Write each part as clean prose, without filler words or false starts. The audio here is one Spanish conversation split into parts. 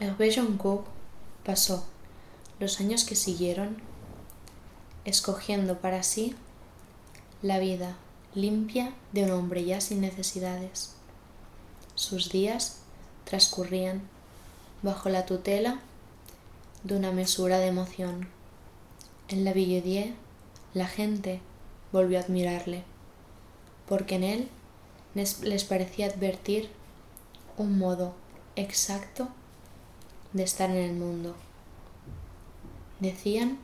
Hervé Joncourt pasó los años que siguieron escogiendo para sí la vida limpia de un hombre ya sin necesidades. Sus días transcurrían bajo la tutela de una mesura de emoción. En la Villedieu la gente volvió a admirarle, porque en él les parecía advertir un modo exacto de estar en el mundo. Decían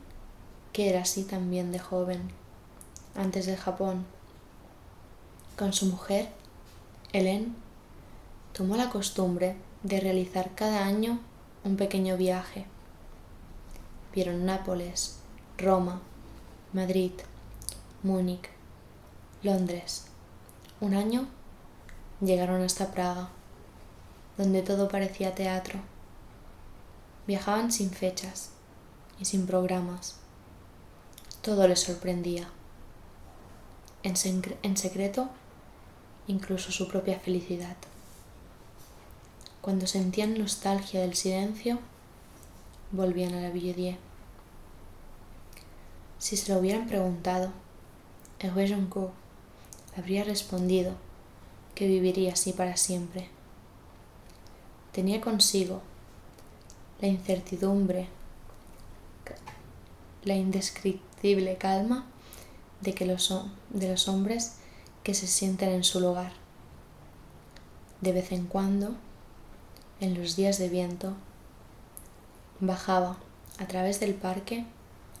que era así también de joven, antes del Japón. Con su mujer, Hélène, tomó la costumbre de realizar cada año un pequeño viaje. Vieron Nápoles, Roma, Madrid, Múnich, Londres. Un año llegaron hasta Praga, donde todo parecía teatro. Viajaban sin fechas y sin programas. Todo les sorprendía. En secreto, incluso su propia felicidad. Cuando sentían nostalgia del silencio, volvían a la Villedieu. Si se lo hubieran preguntado, Hervé Joncourt habría respondido que viviría así para siempre. Tenía consigo la incertidumbre, la indescriptible calma de los hombres que se sienten en su lugar. De vez en cuando, en los días de viento, bajaba a través del parque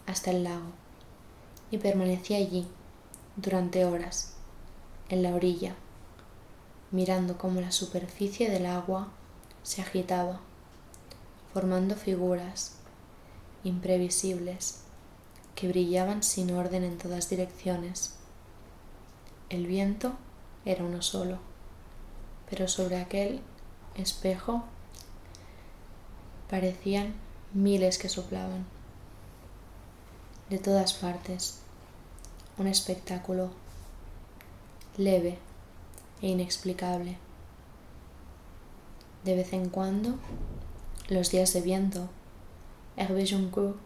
hasta el lago y permanecía allí durante horas, en la orilla, mirando cómo la superficie del agua se agitaba, formando figuras imprevisibles que brillaban sin orden en todas direcciones. El viento era uno solo, pero sobre aquel espejo parecían miles que soplaban. De todas partes, un espectáculo leve e inexplicable. De vez en cuando, los días de viento, Hervé Joncourt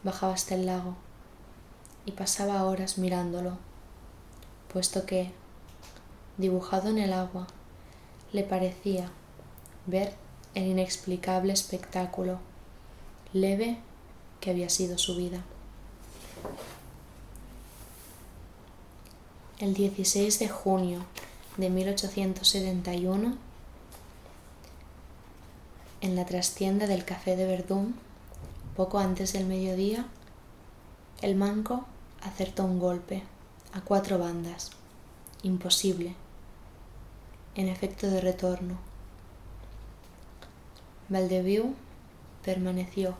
bajaba hasta el lago y pasaba horas mirándolo, puesto que, dibujado en el agua, le parecía ver el inexplicable espectáculo leve que había sido su vida. El 16 de junio de 1871, en la trastienda del Café de Verdun, poco antes del mediodía, el manco acertó un golpe a 4 bandas, imposible, en efecto de retorno. Valdevieux permaneció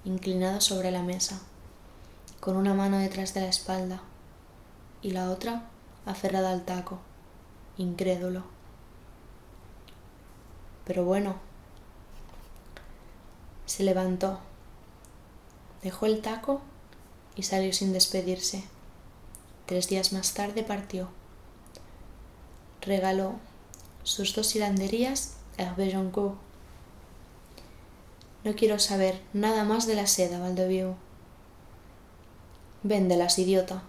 inclinado sobre la mesa, con una mano detrás de la espalda y la otra aferrada al taco, incrédulo. Pero bueno, se levantó, dejó el taco y salió sin despedirse. 3 días más tarde partió. Regaló sus 2 hilanderías a Hervé Joncourt. No quiero saber nada más de la seda, Valdevieux. Véndelas, idiota.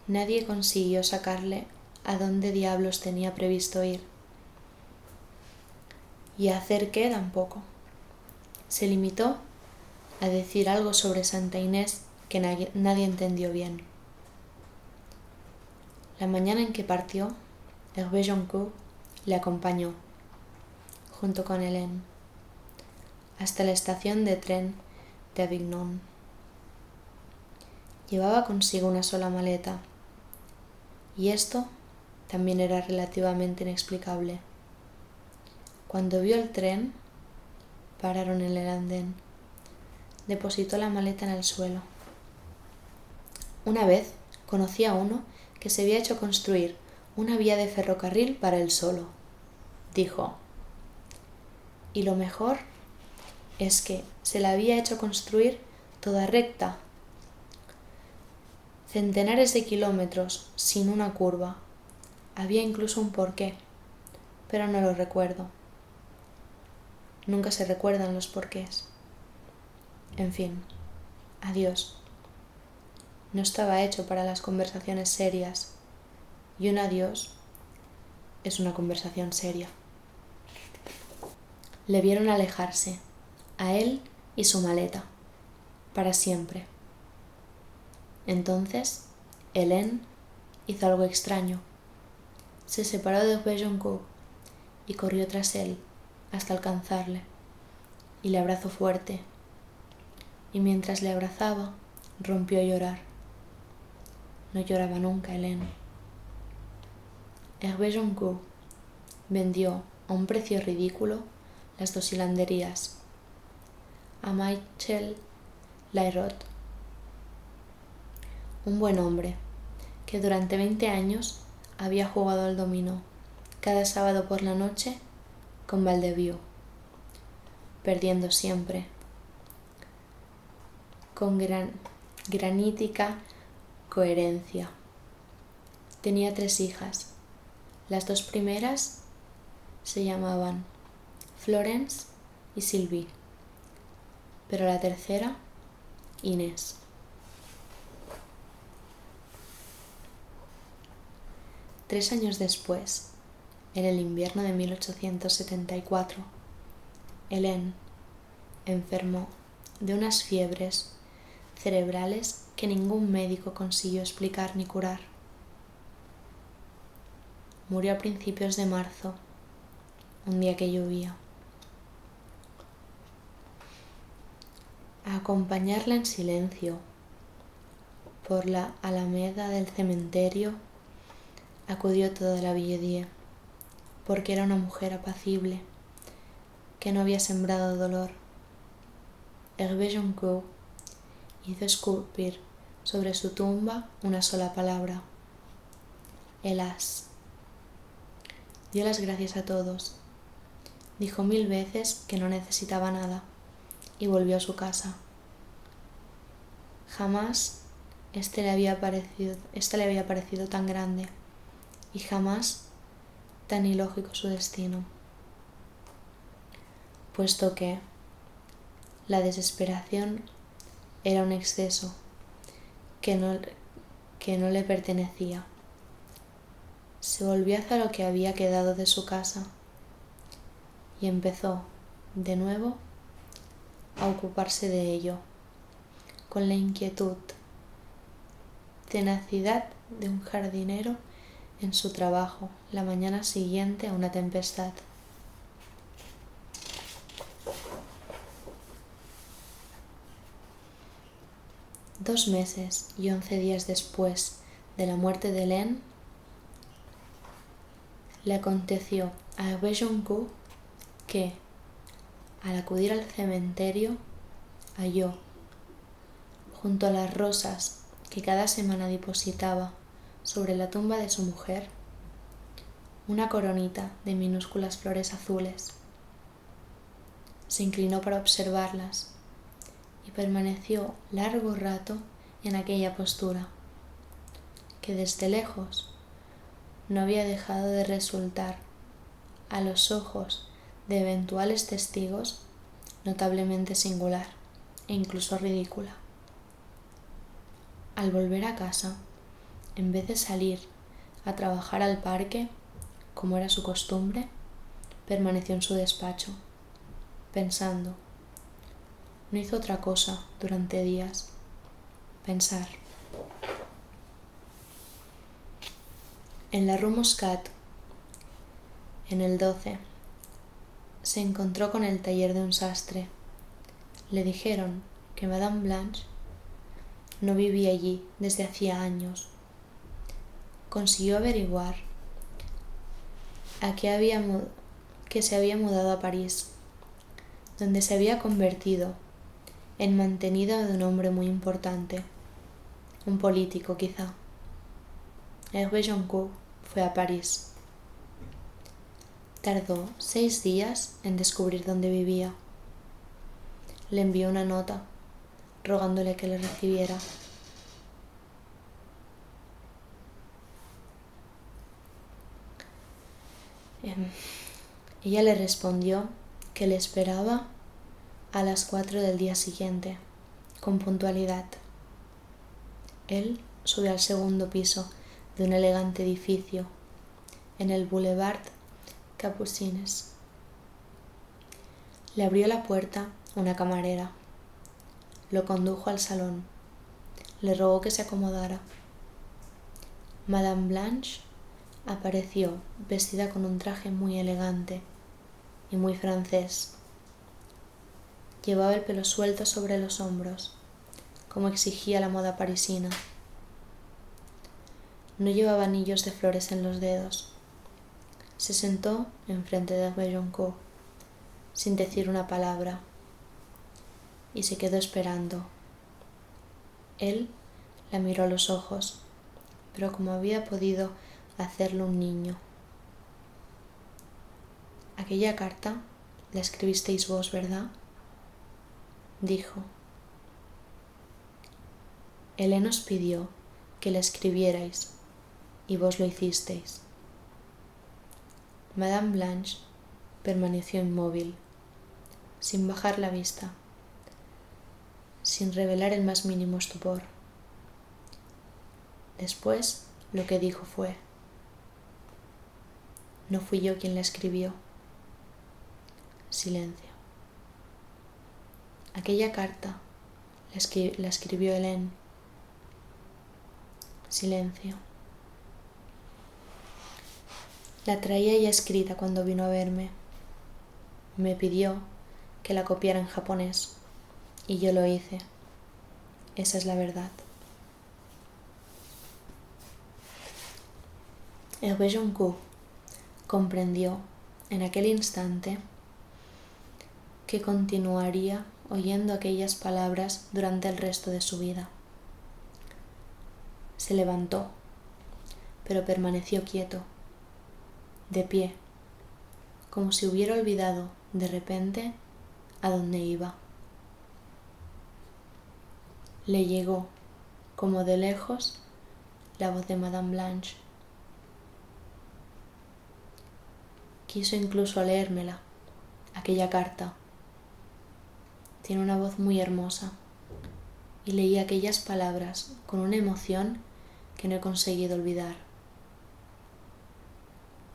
Nadie consiguió sacarle a dónde diablos tenía previsto ir. Y a hacer qué tampoco. Se limitó a decir algo sobre Santa Inés que nadie entendió bien. La mañana en que partió, Hervé Joncourt le acompañó, junto con Hélène, hasta la estación de tren de Avignon. Llevaba consigo una sola maleta, y esto también era relativamente inexplicable. Cuando vio el tren, pararon en el andén. Depositó la maleta en el suelo. Una vez conocí a uno que se había hecho construir una vía de ferrocarril para él solo, dijo. Y lo mejor es que se la había hecho construir toda recta, centenares de kilómetros sin una curva. Había incluso un porqué, pero no lo recuerdo. nunca se recuerdan los porqués. En fin, adiós. No estaba hecho para las conversaciones serias, y un adiós es una conversación seria. Le vieron alejarse, a él y su maleta, para siempre. Entonces, Hélène hizo algo extraño. Se separó de Bejoncourt y corrió tras él hasta alcanzarle, y le abrazó fuerte. Y mientras le abrazaba, rompió a llorar. No lloraba nunca Hélène. Hervé Joncourt vendió a un precio ridículo las 2 hilanderías a Michel Lairot, un buen hombre que durante 20 años había jugado al dominó cada sábado por la noche con Valdevieux, perdiendo siempre, con granítica coherencia. Tenía 3 hijas. Las 2 primeras se llamaban Florence y Sylvie, pero la tercera, Inés. Tres años después, en el invierno de 1874, Hélène enfermó de unas fiebres cerebrales que ningún médico consiguió explicar ni curar. Murió a principios de marzo, un día que llovía. A acompañarla en silencio por la alameda del cementerio acudió toda la Villedie, porque era una mujer apacible que no había sembrado dolor. Hervé Joncourt hizo esculpir sobre su tumba una sola palabra: Hélas. Dio las gracias a todos, dijo 1000 veces que no necesitaba nada y volvió a su casa. Jamás esta le había parecido tan grande y jamás tan ilógico su destino, puesto que la desesperación era un exceso que no le pertenecía. Se volvió hacia lo que había quedado de su casa y empezó, de nuevo, a ocuparse de ello, con la inquietud, tenacidad de un jardinero en su trabajo la mañana siguiente a una tempestad. Dos meses y 11 días después de la muerte de Hélène, le aconteció a Hervé Joncourt que, al acudir al cementerio, halló, junto a las rosas que cada semana depositaba sobre la tumba de su mujer, una coronita de minúsculas flores azules. Se inclinó para observarlas y permaneció largo rato en aquella postura, que desde lejos no había dejado de resultar, a los ojos de eventuales testigos, notablemente singular e incluso ridícula. Al volver a casa, en vez de salir a trabajar al parque, como era su costumbre, permaneció en su despacho, pensando. No hizo otra cosa durante días, pensar. En la Rue Muscat, en el 12, se encontró con el taller de un sastre. Le dijeron que Madame Blanche no vivía allí desde hacía años. Consiguió averiguar que se había mudado a París, donde se había convertido en mantenida de un hombre muy importante, un político quizá. Hervé Joncourt fue a París. Tardó 6 días en descubrir dónde vivía. Le envió una nota, rogándole que le recibiera. Ella le respondió que le esperaba a las 4 del día siguiente, con puntualidad. Él subió al segundo piso de un elegante edificio en el Boulevard Capucines. Le abrió la puerta una camarera. Lo condujo al salón. Le rogó que se acomodara. Madame Blanche apareció vestida con un traje muy elegante y muy francés. Llevaba el pelo suelto sobre los hombros, como exigía la moda parisina. No llevaba anillos de flores en los dedos. Se sentó enfrente de Bejoncourt, sin decir una palabra, y se quedó esperando. Él la miró a los ojos, pero como había podido hacerlo un niño. Aquella carta la escribisteis vos, ¿verdad?, dijo. Él os pidió que la escribierais y vos lo hicisteis. Madame Blanche permaneció inmóvil, sin bajar la vista, sin revelar el más mínimo estupor. Después lo que dijo fue: no fui yo quien la escribió. Silencio. Aquella carta la escribió Hélène. Silencio. La traía ya escrita cuando vino a verme. Me pidió que la copiara en japonés y yo lo hice. Esa es la verdad. Hervé Joncourt comprendió en aquel instante que continuaría oyendo aquellas palabras durante el resto de su vida. Se levantó, pero permaneció quieto, de pie, como si hubiera olvidado de repente a dónde iba. Le llegó, como de lejos, la voz de Madame Blanche. Quiso incluso leérmela, aquella carta. Tiene una voz muy hermosa y leí aquellas palabras con una emoción que no he conseguido olvidar.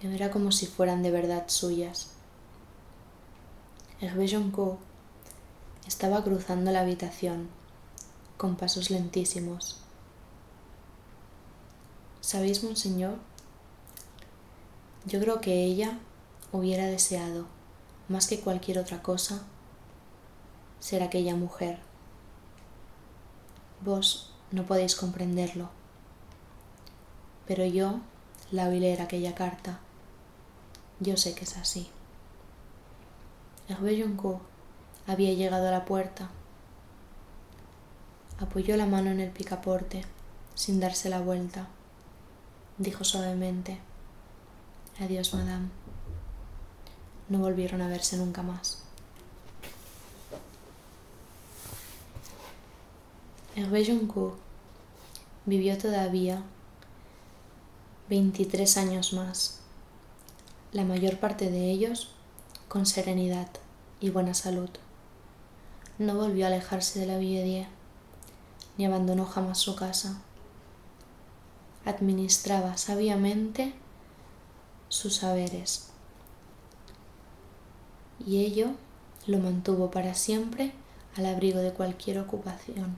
Era como si fueran de verdad suyas. Hervé Joncourt estaba cruzando la habitación con pasos lentísimos. ¿Sabéis, monseñor? Yo creo que ella hubiera deseado, más que cualquier otra cosa, ser aquella mujer. Vos no podéis comprenderlo, pero yo la oí leer aquella carta. Yo sé que es así. Hervé Joncourt había llegado a la puerta. Apoyó la mano en el picaporte, sin darse la vuelta. Dijo suavemente: adiós, madame. No volvieron a verse nunca más. Hervé Joncourt vivió todavía 23 años más, la mayor parte de ellos con serenidad y buena salud. No volvió a alejarse de la Vieille, ni abandonó jamás su casa. Administraba sabiamente sus saberes, y ello lo mantuvo para siempre al abrigo de cualquier ocupación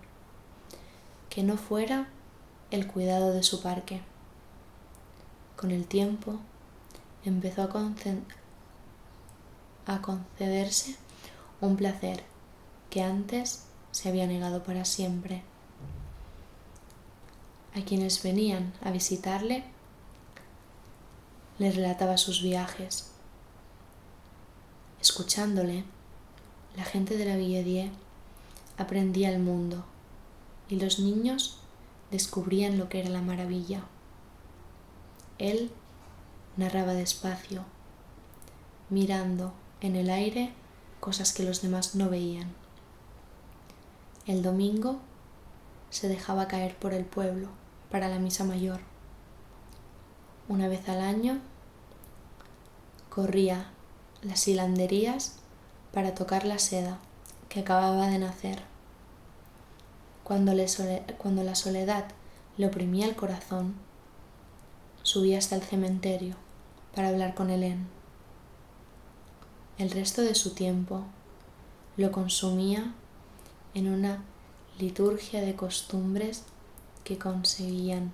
que no fuera el cuidado de su parque. Con el tiempo empezó a concederse un placer que antes se había negado para siempre. A quienes venían a visitarle, les relataba sus viajes. Escuchándole, la gente de la Vieille aprendía el mundo y los niños descubrían lo que era la maravilla. Él narraba despacio, mirando en el aire cosas que los demás no veían. El domingo se dejaba caer por el pueblo para la misa mayor. Una vez al año corría las hilanderías para tocar la seda que acababa de nacer. Cuando la soledad le oprimía el corazón, subía hasta el cementerio para hablar con Hélène. El resto de su tiempo lo consumía en una liturgia de costumbres que conseguían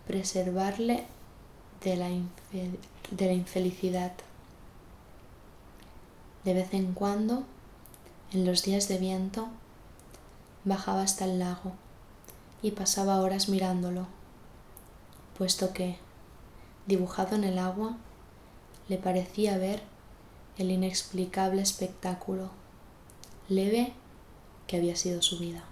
preservarle de la infelicidad. De vez en cuando, en los días de viento, bajaba hasta el lago y pasaba horas mirándolo, puesto que, dibujado en el agua, le parecía ver el inexplicable espectáculo leve que había sido su vida.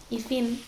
Y fin.